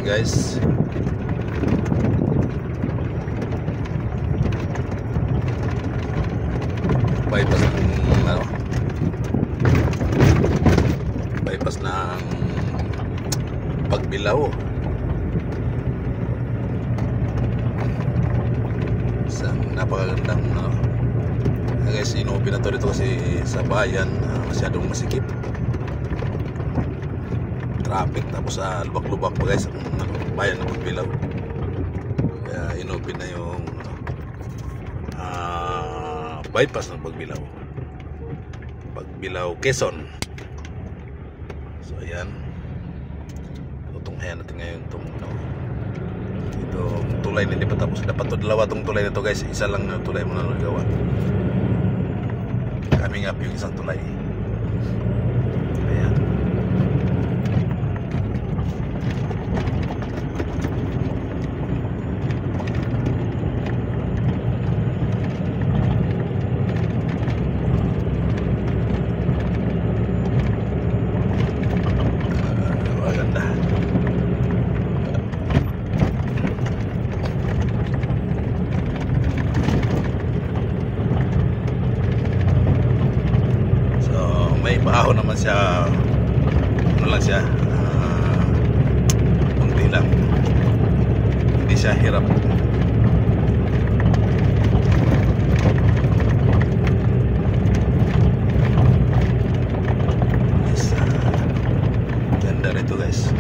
guys. Bypass ng bypass ng Pagbilao. Isang napakagandang guys, inopen na to dito kasi sa bayan masyadong masikip traffic, tapos lubak-lubak pa guys ang bayan ng Pagbilao. Kaya inopen na yung bypass ng Pagbilao, Quezon. So ayan, tutunghayan natin ngayon itong tulay na hindi pa tapos. Dapat to dalawa tong tulay na to guys, isa lang na tulay muna nagawa. Coming up yung isang tulay. Ayan. Baho naman siya, ano lang siya, kunti lang, hindi siya hirap. Yes, ganda rito guys.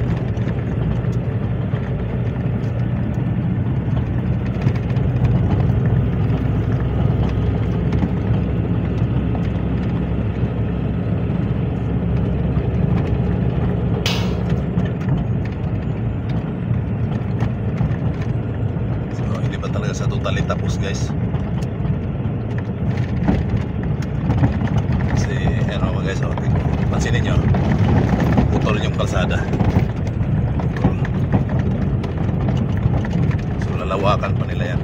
Sa totally tapos guys, kasi ano guys, pansinin nyo, putol yung kalsada, so lalawakan pa nila yan.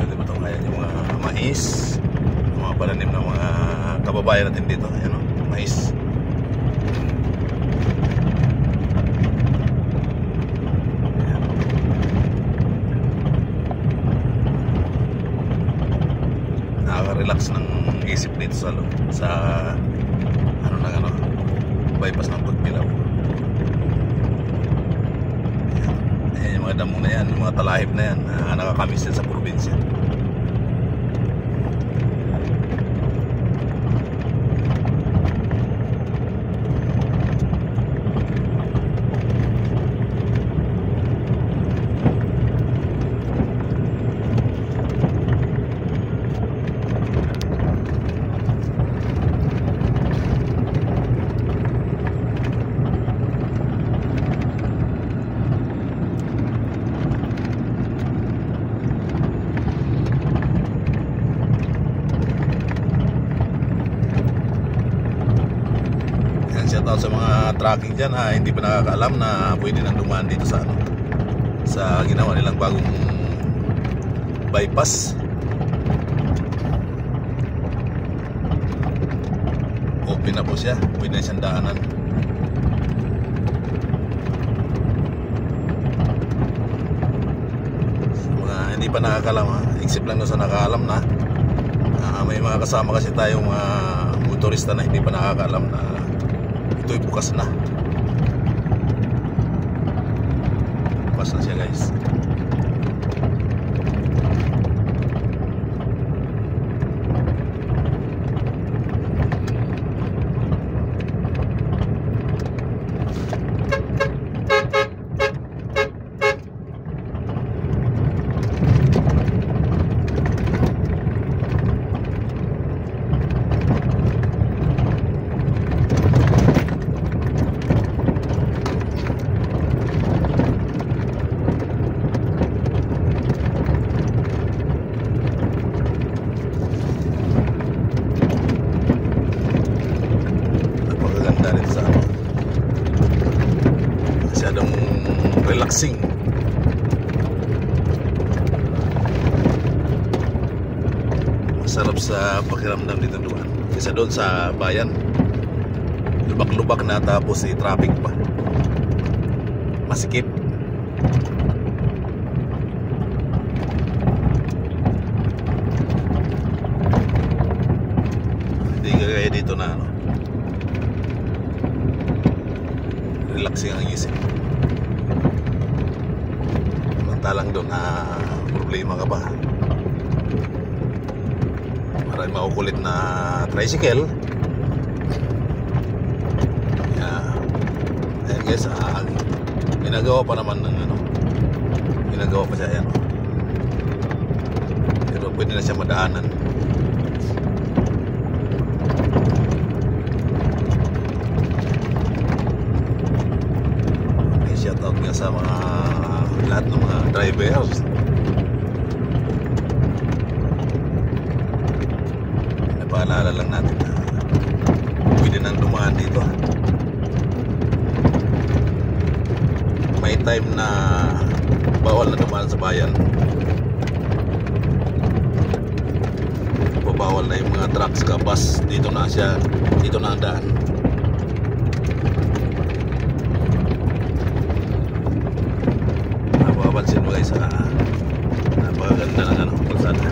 Diba itong ayan yung mga mais, mga pananim ng mga kababayan natin dito. Ayan o, mais. Relax ng isip dito sa bypass ng Pagbilao. Ayan yung mga damo na yan, yung mga talahib na yan, nakakamiss yan sa probinsya. Shoutout sa mga tracking dyan, hindi pa nakakaalam na pwede nang dumaan dito sa ginawa nilang bagong bypass. Open na po siya, pwede na siyang daanan. Sa mga hindi pa nakakaalam, except lang sa nakakaalam na, may mga kasama kasi tayong motorista na hindi pa nakakaalam na ito'y bukas na. Bukas na siya guys. Relaxing. Masarap sa pakiramdam dito doon kaysa doon sa bayan. lubak-lubak na, tapos traffic pa, masikip. Hindi kagaya dito na ano, relaxing ang isip. Samantalang doon na problema ka pa, maraming makukulit na tricycle. Ayan guys, ginagawa pa naman ng ano, ginagawa pa siya yan, pero pwede na siya madaanan. Okay, shout out nga sa mga lahat ng mga drivers. Napaalala lang natin na pwede nang dumaan dito. May time na bawal na dumaan sa bayan, bawal na yung mga trucks ka bus, dito na siya, dito na ang daan. Napapansin mo guys, napakaganda ng ano, kalsada.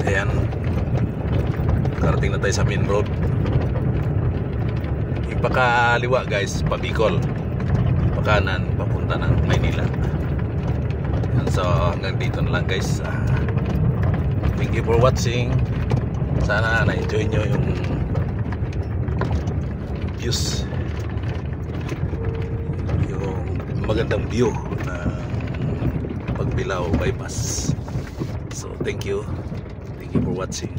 Ayan, karating na tayo sa main road. Yung pakaliwa guys, pa Bicol, pakanan papunta ng Maynila. Ayan, so hanggang dito na lang guys. Thank you for watching. Sana na-enjoy nyo yung views, yung magandang view ng Pagbilao bypass. So thank you for watching.